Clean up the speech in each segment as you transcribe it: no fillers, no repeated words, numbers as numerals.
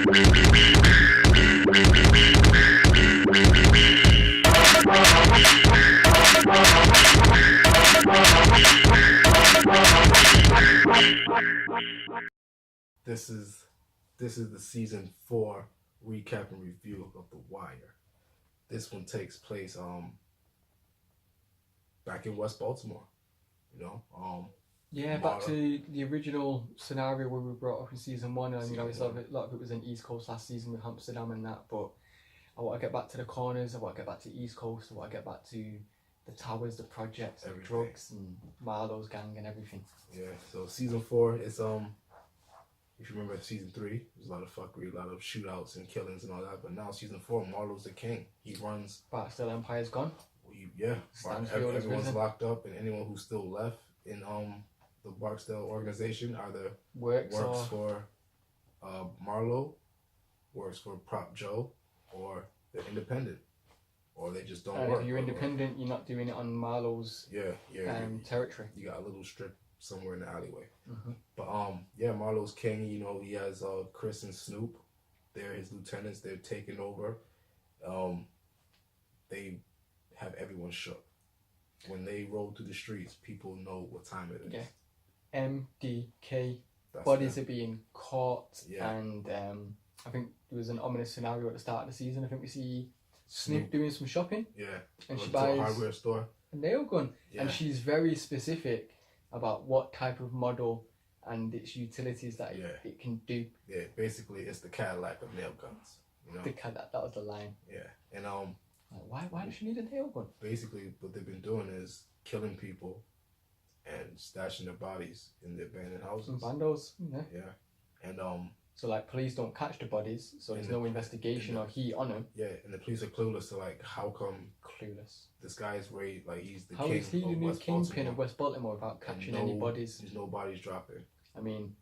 This is the season 4 recap and review of The Wire. This one takes place back in West Baltimore. Yeah, back to the original scenario where we brought up in season 1, and a lot of it was in East Coast last season with Amsterdam and that. But I want to get back to the corners. I want to get back to East Coast. I want to get back to the towers, the projects, the drugs, and Marlo's gang and everything. Yeah. So season 4 is if you remember season 3, there's a lot of fuckery, a lot of shootouts and killings and all that. But now season 4, Marlo's the king. He runs. But still, Empire's gone. Everyone's locked up, and anyone who's still left in the Barksdale organization either works for Marlo, works for Prop Joe, or they're independent, or they just don't work. If you're independent, you're not doing it on Marlo's territory. You got a little strip somewhere in the alleyway. Mm-hmm. But Marlo's king. He has Chris and Snoop. They're his lieutenants. They're taking over. They have everyone shook. When they roll through the streets, people know what time it is. Yeah. MDK. Bodies are being caught, and I think there was an ominous scenario at the start of the season. I think we see Snoop doing some shopping. Yeah. And she buys a hardware store. A nail gun. Yeah. And she's very specific about what type of model and its utilities that it can do. Yeah, basically it's the Cadillac of nail guns. That was the line. Yeah. And why does she need a nail gun? Basically what they've been doing is killing people and stashing their bodies in the abandoned houses. Some bandos. Yeah. And so police don't catch the bodies, so there's no investigation or heat on them. Yeah, and the police are clueless to how come clueless. This guy's he's the how king. How is he the new kingpin of West Baltimore without catching any bodies? There's no bodies dropping. I mean,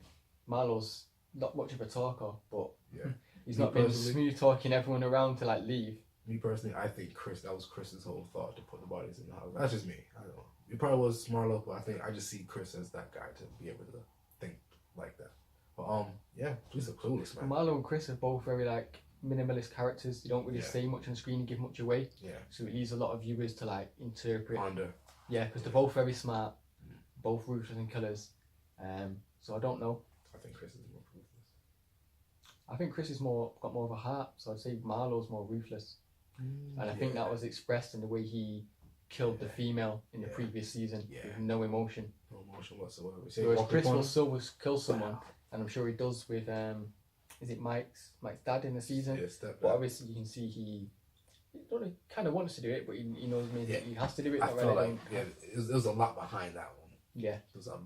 Marlo's not much of a talker, but he's not been smooth talking everyone around to leave. Me personally, I think that was Chris's whole thought to put the bodies in the house. That's just me. I don't know. It probably was Marlo, but I just see Chris as that guy to be able to think like that. But police are clueless, man. Marlo and Chris are both very minimalist characters. They don't really say much on screen and give much away. Yeah. So it leaves a lot of viewers to interpret. Ponder. Yeah, because they're both very smart, both ruthless and killers. So I don't know. I think Chris is more ruthless. I think Chris is got more of a heart. So I'd say Marlo's more ruthless. And I think that was expressed in the way he killed the female in the previous season with no emotion. No emotion whatsoever. Whereas Chris will still kill someone, and I'm sure he does with is it Mike's dad in the season? Yeah, stepdad. But obviously you can see he kind of wants to do it, but he knows that he has to do it. I feel it was a lot behind that one. Yeah, it was a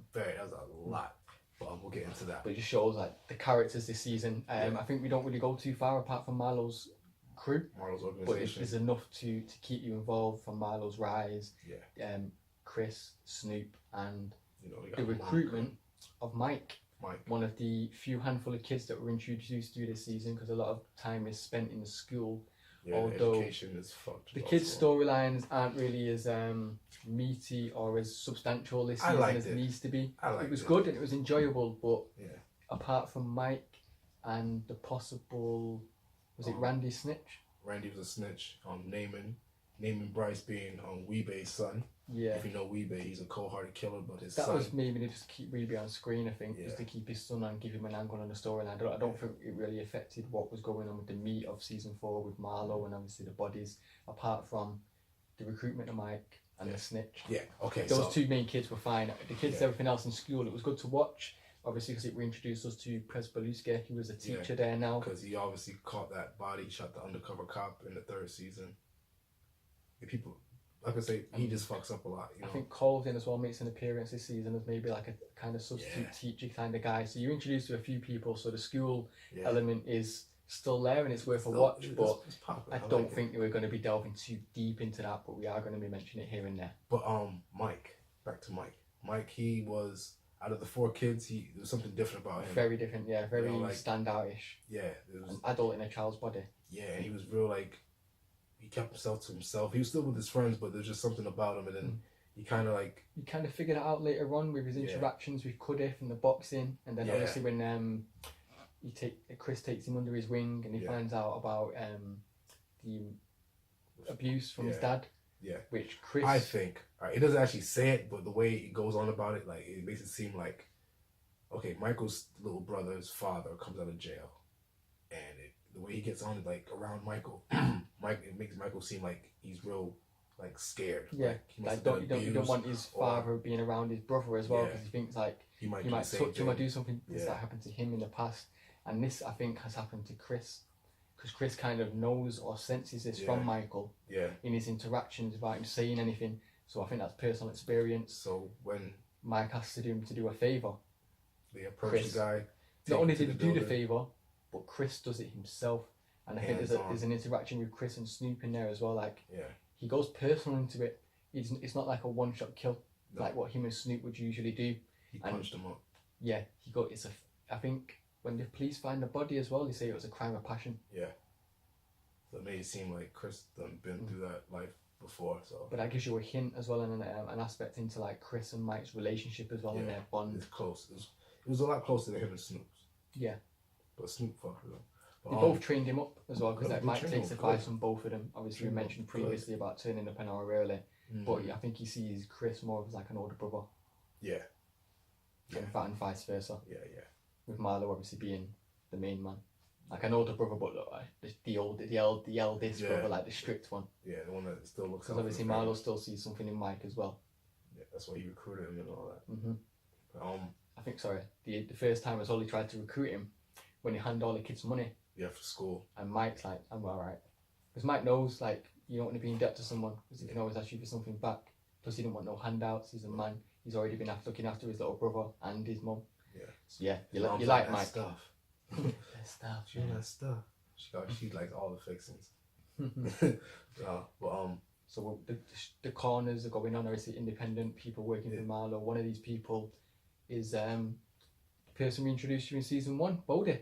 lot. But we'll get into that. But it just shows the characters this season. I think we don't really go too far apart from Marlo's crew. Marlo's organization. But it's enough to keep you involved from Marlo's rise. Yeah. Chris, Snoop, and the recruitment of Mike. One of the few handful of kids that were introduced to this season, because a lot of time is spent in the school. Yeah, although education is fucked. The kids' storylines aren't really as meaty or as substantial this season as it needs to be. It was good and it was enjoyable, but apart from Mike and the possible, was it Randy snitch? Randy was a snitch on naming Bryce being Weebay's son. Yeah. If you know Weebay, he's a cold-hearted killer, but his son... That was maybe to just keep Weebay on screen, I think, just to keep his son and give him an angle on the storyline. I don't think it really affected what was going on with the meat of season 4 with Marlo and obviously the bodies, apart from the recruitment of Mike and the snitch. Yeah, okay. Those two main kids were fine. The kids, everything else in school, it was good to watch. Obviously, because it reintroduced us to Prez, who was a teacher there now. Because he obviously caught that body, shot the undercover cop in the 3rd season. The people, like I say, he just fucks up a lot. I think Colvin as well makes an appearance this season as maybe a kind of substitute teacher kind of guy. So you're introduced to a few people, so the school element is still there and it's worth a watch. But I don't think we're going to be delving too deep into that, but we are going to be mentioning it here and there. But Mike, back to Mike. Mike, he was... Out of the 4 kids, there was something different about him. Very different, yeah. Very standout-ish. Yeah. It was an adult in a child's body. Yeah, he was real, he kept himself to himself. He was still with his friends, but there's just something about him. And then he kind of You kind of figured it out later on with his interactions with Cudiff and the boxing. And then obviously when Chris takes him under his wing, and he finds out about the abuse from his dad. Yeah. Which Chris... I think, it doesn't actually say it, but the way it goes on about it, like, it makes it seem like, okay, Michael's little brother's father comes out of jail. And the way he gets on, like, around Michael, it makes Michael seem like he's real, like, scared. Yeah. Like, you don't want his father being around his brother as well, because he thinks, like, he might touch him or do something that happened to him in the past. And this, I think, has happened to Chris. Because Chris kind of knows or senses this from Michael in his interactions without him saying anything. So I think that's personal experience. So when Mike asks him to do a favour, they approach the guy. Not only did he do the favour, but Chris does it himself. And I think there's an interaction with Chris and Snoop in there as well. Like, he goes personal into it. It's not like a one-shot kill, like what him and Snoop would usually do. He punched him up. Yeah, I think when the police find the body as well, they say it was a crime of passion. Yeah. So it made it seem like Chris done been through that life before. So. But that gives you a hint as well, and an aspect into like Chris and Mike's relationship as well, and their bond. It's close. It was a lot closer than him and Snoop's. Yeah. But Snoop fucked him. They both trained him up as well, because like Mike takes advice from both of them. Obviously, we mentioned previously about turning up an hour early, but I think he sees Chris more as like an older brother. Yeah. And vice versa. Yeah. With Marlo obviously being the main man, like an older brother, but the eldest brother, like the strict one. Yeah, the one that still looks. Because obviously Marlo still sees something in Mike as well. Yeah, that's why he recruited him and all that. I think the first time was Ollie tried to recruit him when he handed all the kids money. Yeah, for school. And Mike's like, I'm alright, because Mike knows like you don't want to be in debt to someone because he can always ask you for something back. Plus he didn't want no handouts. He's a man. He's already been looking after his little brother and his mum. Yeah. So yeah, you like Mike. Stuff. That stuff. She that stuff. She likes all the fixings. So the corners are going on. Obviously, independent people working for Marlo. One of these people is the person we introduced you in season 1, Bodie.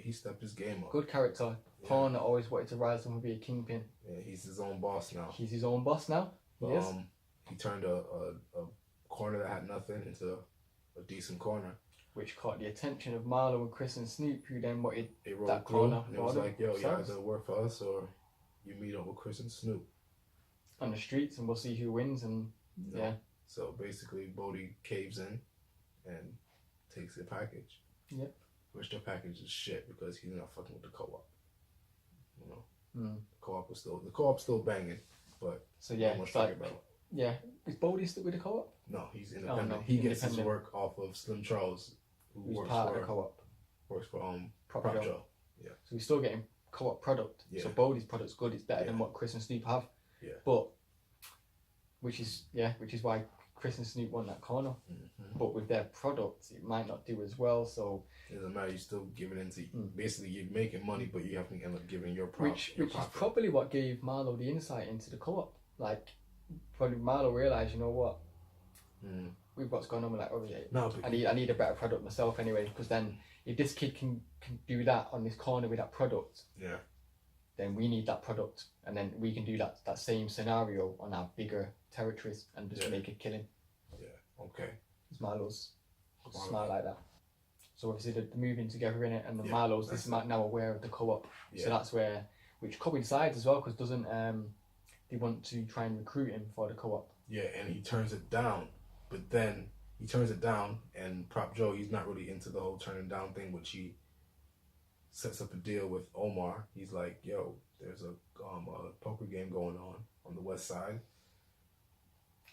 He stepped his game up. Good character. Pawn that always wanted to rise up and be a kingpin. Yeah, he's his own boss now. Yes. He turned a corner that had nothing into a decent corner, which caught the attention of Marlo and Chris and Snoop, who then wanted that corner. And it was like, yo, you either work for us or you meet up with Chris and Snoop on the streets, and we'll see who wins. And so basically, Bodie caves in and takes the package. Yep. Which the package is shit because he's not fucking with the co-op. You know, the co-op's still banging, but not much talking about. Yeah, is Bodie still with the co-op? No, he's independent. Oh, no. He gets his work off of Slim Charles, who's works part of the co-op. Works for Prop Joe. Yeah. So he's still getting co-op product. Yeah. So Bodie's product's good. It's better than what Chris and Snoop have. Yeah. But which is why Chris and Snoop won that corner. Mm-hmm. But with their product, it might not do as well. So it doesn't matter. You're still giving into basically you're making money, but you have to end up giving your profit. Which is probably what gave Marlo the insight into the co-op. Like, probably Marlo realised, you know what, with what's going on, we're like, oh yeah, I need a better product myself anyway, because then if this kid can do that on this corner with that product, then we need that product, and then we can do that same scenario on our bigger territories and just make a killing. Yeah, okay. It's Marlo's smart like that. So obviously they're moving together in it, and the Marlo's this now aware of the co-op, so that's where, which coincides as well, because doesn't they want to try and recruit him for the co-op. Yeah, and he turns it down. But then he turns it down, and Prop Joe, he's not really into the whole turning down thing, which he sets up a deal with Omar. He's like, yo, there's a poker game going on the west side.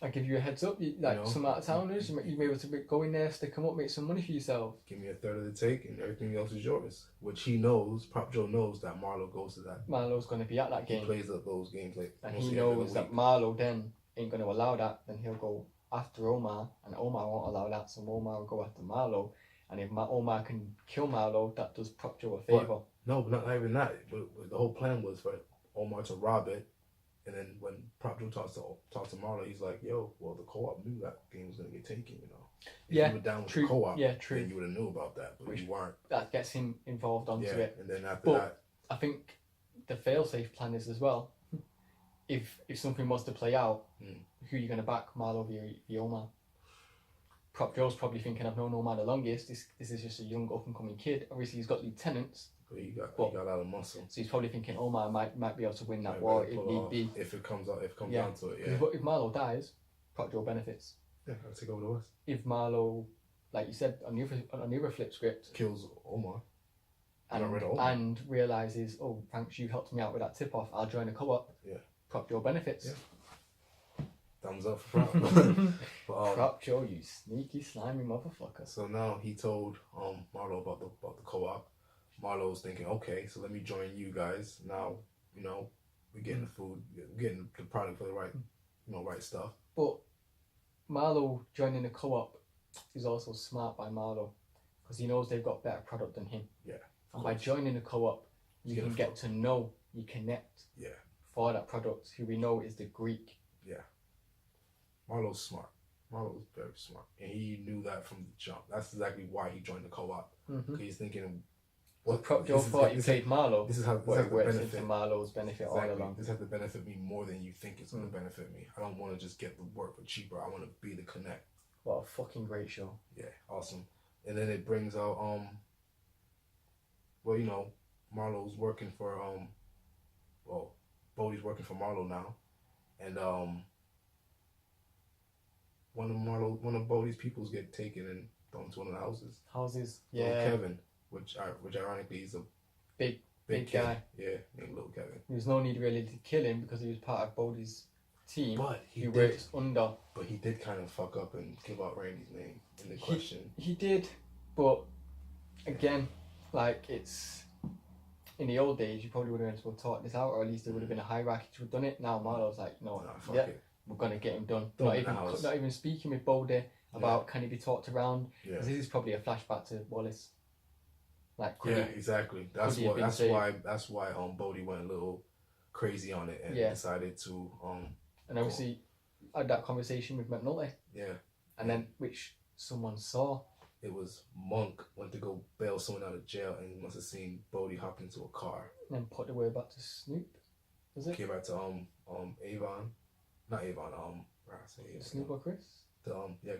I give you a heads up, some out of towners, you may be able to go in there, stick them up, make some money for yourself. Give me a third of the take, and everything else is yours. Which he knows, Prop Joe knows that Marlo goes to that. Marlo's going to be at that game. He plays up those games and he knows that Marlo then ain't going to allow that. Then he'll go after Omar, and Omar won't allow that, so Omar will go after Marlo. And if Omar can kill Marlo, that does Prop Joe a favour. No, but not even that. But the whole plan was for Omar to rob it. And then when Prop Joe talks to Marlo, he's like, yo, well, the co-op knew that game was going to get taken, you know. If you were down with the co-op, then you would have knew about that, but you weren't. That gets him involved onto it. And then after that... I think the fail-safe plan is as well, if something was to play out, who are you going to back, Marlo via Omar? Prop Joe's probably thinking, I've known Omar the longest. This is just a young up and coming kid. Obviously, he's got lieutenants. But he got a lot of muscle. So he's probably thinking Omar might be able to win that war if need be. If it comes down to it, yeah. If Marlo dies, Prop Joe benefits. Yeah, I'll take over the West. If Marlo, like you said, on the other flip script, kills Omar. And realizes, oh, thanks, you helped me out with that tip off. I'll join the co-op. Yeah. Prop Joe benefits. Yeah. Thumbs up for Prop. Prop Joe, you sneaky, slimy motherfucker. So now he told Marlo about the co-op. Marlo's thinking, okay, so let me join you guys. Now, we're getting the food, we're getting the product for the right, right stuff. But Marlo joining the co-op is also smart by Marlo because he knows they've got better product than him. Yeah. And by joining the co-op, you can get to know, you connect. Yeah. For that product, who we know is the Greek. Yeah. Marlo's smart. Marlo's very smart, and he knew that from the jump. That's exactly why he joined the co-op. He's thinking, "What Prop Joe thought you played Marlo? This is how it works into Marlo's benefit all along. This has to benefit me more than you think it's going to benefit me. I don't want to just get the work for cheaper. I want to be the connect." What a fucking great show! Yeah, awesome. And then it brings out Marlo's working for Bodie's working for Marlo now, and one of Bodie's peoples get taken and thrown into one of the houses. Yeah. Little Kevin, which ironically is a big guy. Yeah, little Kevin. There's no need really to kill him because he was part of Bodie's team. But he works under. But he did kind of fuck up and give out Randy's name in the question. He did, but again, like it's. In the old days, you probably would have been able to talk this out, or at least there would have been a hierarchy to have done it. Now Marlo's like, no, we're gonna get him done. Not even speaking with Bodie about can he be talked around. Yeah. This is probably a flashback to Wallace. Like, exactly. That's why Bodie went a little crazy on it and decided to and obviously had that conversation with McNulty. Yeah. And then which someone saw. It was Monk went to go bail someone out of jail and he must have seen Bodie hop into a car. And then put the word back to Snoop, was it? Came back to Avon. Not Avon, Snoop or Chris?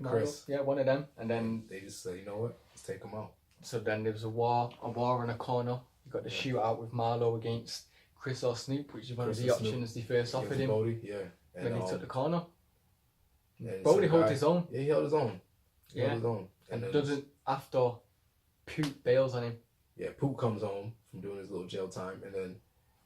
Chris. Yeah, one of them. And then they just said, you know what, let's take them out. So then there was a war in a corner. You got the shootout with Marlo against Chris or Snoop, which is one of the options they first offered him. Bodie, yeah. And then he took the corner. Bodie held his own. Yeah, he held his own. And doesn't after Poot bails on him. Yeah, Poot comes home from doing his little jail time, and then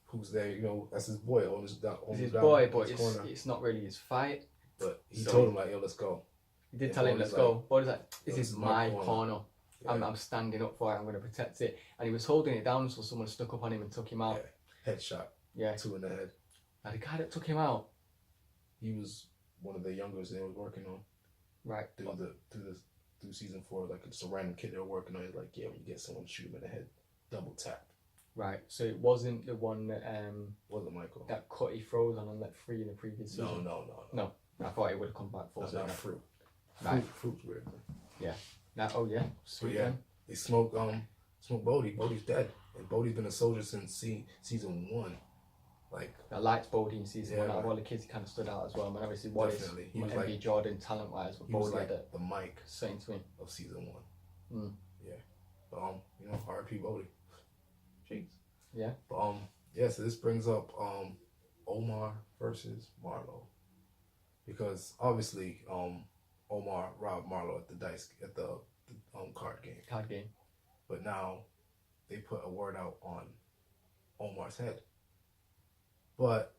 Poot's there. That's his boy. It's his boy, but it's not really his fight. But he told him like, "Yo, let's go." He did tell him, "Let's go." Bodie's like, "This is my corner. Yeah. I'm standing up for it. I'm going to protect it." And he was holding it down, so someone stuck up on him and took him out. Yeah. Headshot. Yeah. 2 in the head. Now the guy that took him out, he was one of the youngest they were working on. Right. Through season 4, like it's a random kid they were working on. It's like, yeah, when you get someone, shoot him in the head, double tap. Right. So it wasn't the one that wasn't Michael that Cutty froze on and let free in the previous season. No. I thought it would have come back full circle. Fruit. Right. Fruit's weird. Yeah. Sweet. Yeah. They smoke Bodie. Bodie's dead, and Bodie's been a soldier since season 1. Like I liked Bodie in season 1. Out of all the kids, he kind of stood out as well. I mean, obviously, Wallace, he was like Jordan talent wise, but Bodie had the Mike same to me of season 1. Yeah, but R.I.P. Bodie. Jeez. Yeah. But so this brings up Omar versus Marlo, because obviously Omar robbed Marlo at the card game. But now they put a word out on Omar's head. But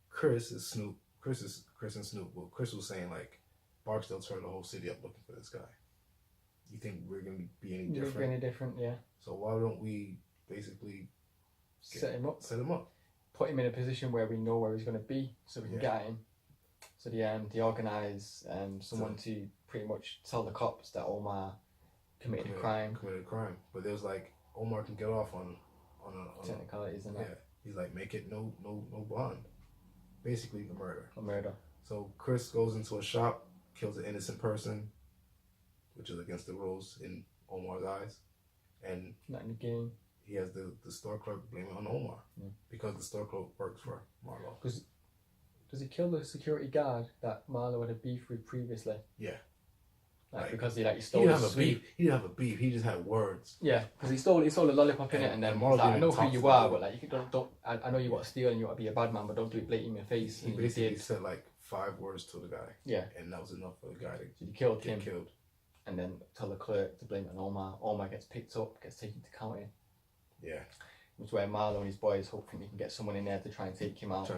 Chris and Snoop. Well, Chris was saying like, Barksdale turned the whole city up looking for this guy. You think we're gonna be any different? Yeah. So why don't we basically set him up? Put him in a position where we know where he's gonna be, so we can get him. So they organise someone to pretty much tell the cops that Omar committed a crime. But there's like Omar can get off on technicalities, isn't it? Yeah. He's like, make it no bond. Basically a murder. So Chris goes into a shop, kills an innocent person, which is against the rules in Omar's eyes. And not in the game. He has the store clerk blame it on Omar. Because the store clerk works for Marlo. Because does he kill the security guard that Marlo had a beef with previously? Yeah. Like because he stole. He didn't have a beef. He didn't have a beef. He just had words. Yeah, because he stole a lollipop in it, and then Marlo, I know who you are, but like you don't. I know you want to steal and you want to be a bad man, but don't do it blatantly in your face. He basically said like 5 words to the guy. Yeah, and that was enough for the guy to he killed him. Killed. And then tell the clerk to blame it on Omar. Omar gets picked up, gets taken to county. Yeah. Which where Marlo and his boys hoping he can get someone in there to try and take him out.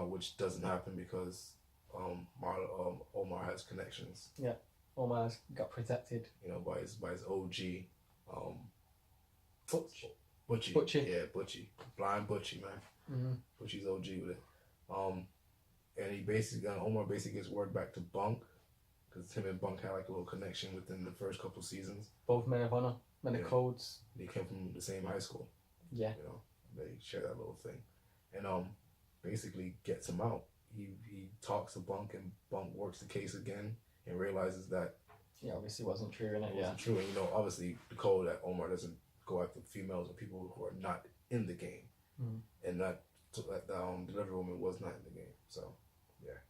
Which doesn't happen because Omar has connections. Yeah. Omar's got protected. By his OG. Butchie. Yeah, Butchie. Blind Butchie, man. Mm-hmm. Butchie's OG with it. And Omar basically gets word back to Bunk. Because him and Bunk had like a little connection within the first couple seasons. Both men of honor, men of codes. They came from the same high school. Yeah. They share that little thing. And basically gets him out. He talks to Bunk and Bunk works the case again and realizes that obviously wasn't true, innit? It wasn't true. And obviously the code that Omar doesn't go after females or people who are not in the game. Mm. And that delivery woman was not in the game. So yeah.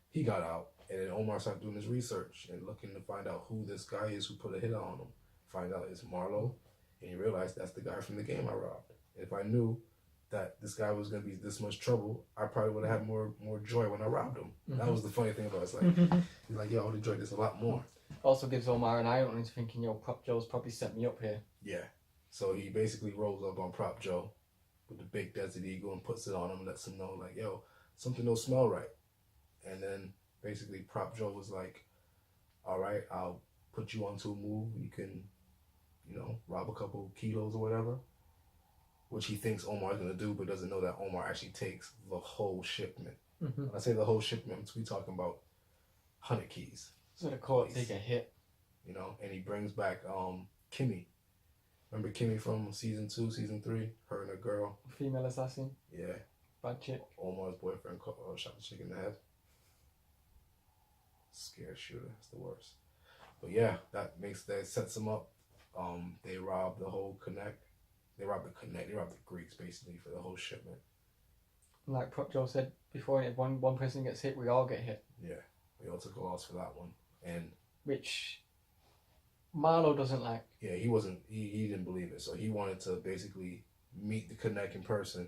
He got out. And then Omar started doing his research and looking to find out who this guy is who put a hit on him. Find out it's Marlo. And he realized that's the guy from the game I robbed. If I knew that this guy was going to be this much trouble, I probably would have had more joy when I robbed him. Mm-hmm. That was the funny thing about it. It's like, he's like, I would enjoy this a lot more. Also gives Omar an eye opening to thinking, Prop Joe's probably set me up here. Yeah. So he basically rolls up on Prop Joe with the big Desert Eagle and puts it on him and lets him know, like, something don't smell right. And then basically Prop Joe was like, all right, I'll put you onto a move. You can, rob a couple kilos or whatever, which he thinks Omar's going to do, but doesn't know that Omar actually takes the whole shipment. Mm-hmm. When I say the whole shipment, we talking about 100 keys. So the court take a hit. And he brings back Kimmy. Remember Kimmy from season 2, season 3? Her and a girl. Female assassin. Yeah. Bad chick. Omar's boyfriend shot the chick in the head. Scared shooter. That's the worst. But yeah, that sets them up. They rob the whole connect. They rob the connect. They rob the Greeks basically for the whole shipment. Like Prop Joe said before, if one person gets hit, we all get hit. Yeah, we all took a loss for that one, and which Marlo doesn't like. Yeah, he wasn't. He didn't believe it, so he wanted to basically meet the connect in person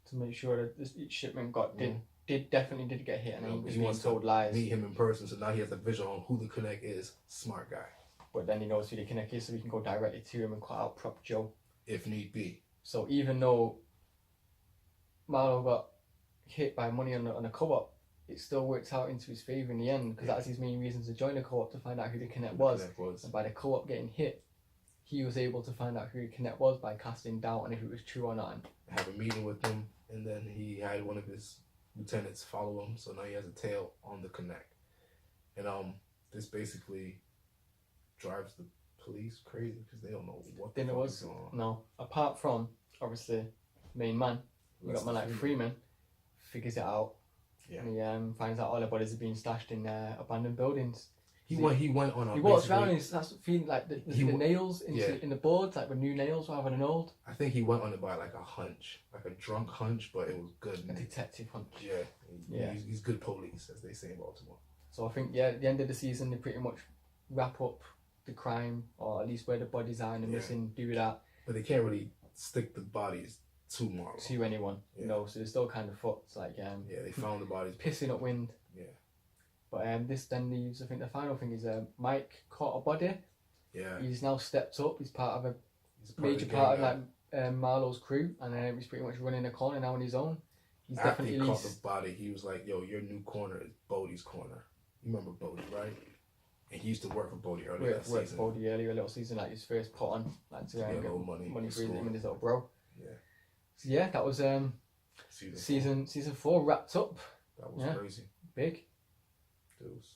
to make sure that this shipment definitely did get hit, and he was told to lies. Meet him in person, so now he has a visual on who the connect is. Smart guy. But then he knows who the connect is, so we can go directly to him and cut out Prop Joe if need be. So even though Marlo got hit by money on a co-op, it still works out into his favour in the end, because that's his main reason to join the co-op, to find out who the connect was. And by the co-op getting hit, he was able to find out who the connect was by casting doubt on if it was true or not. Have a meeting with him, and then he had one of his lieutenants follow him, so now he has a tail on the connect. And this basically drives the police crazy because they don't know what the fuck is going on. No, apart from obviously main man, you got man like Freeman, figures it out. Yeah. And he finds out all the bodies are being stashed in abandoned buildings. He went on. He walks around and that's feeling like the nails in the boards, like with new nails rather than old. I think he went on it by like a hunch, like a drunk hunch, but it was good. A detective hunch. Yeah. He's good police, as they say in Baltimore. So I think at the end of the season they pretty much wrap up the crime, or at least where the bodies are and the missing, do that. But they can't really stick the bodies to Marlo. To anyone, so they're still kind of fucked. Like they found the bodies pissing up wind. Yeah. But this then leaves. I think the final thing is Mike caught a body. Yeah. He's now stepped up. He's part of a major part of Marlo's crew, and he's pretty much running a corner now on his own. He's After definitely he caught the body, he was like, "Yo, your new corner is Bodie's corner." You remember Bodie, right? And he used to work for Bodie earlier that season. Worked for Bodie earlier, a little season, like his first put on, like to get money for him and his little bro. Yeah. So yeah, that was season 4 wrapped up. That was crazy. Big. Deuce.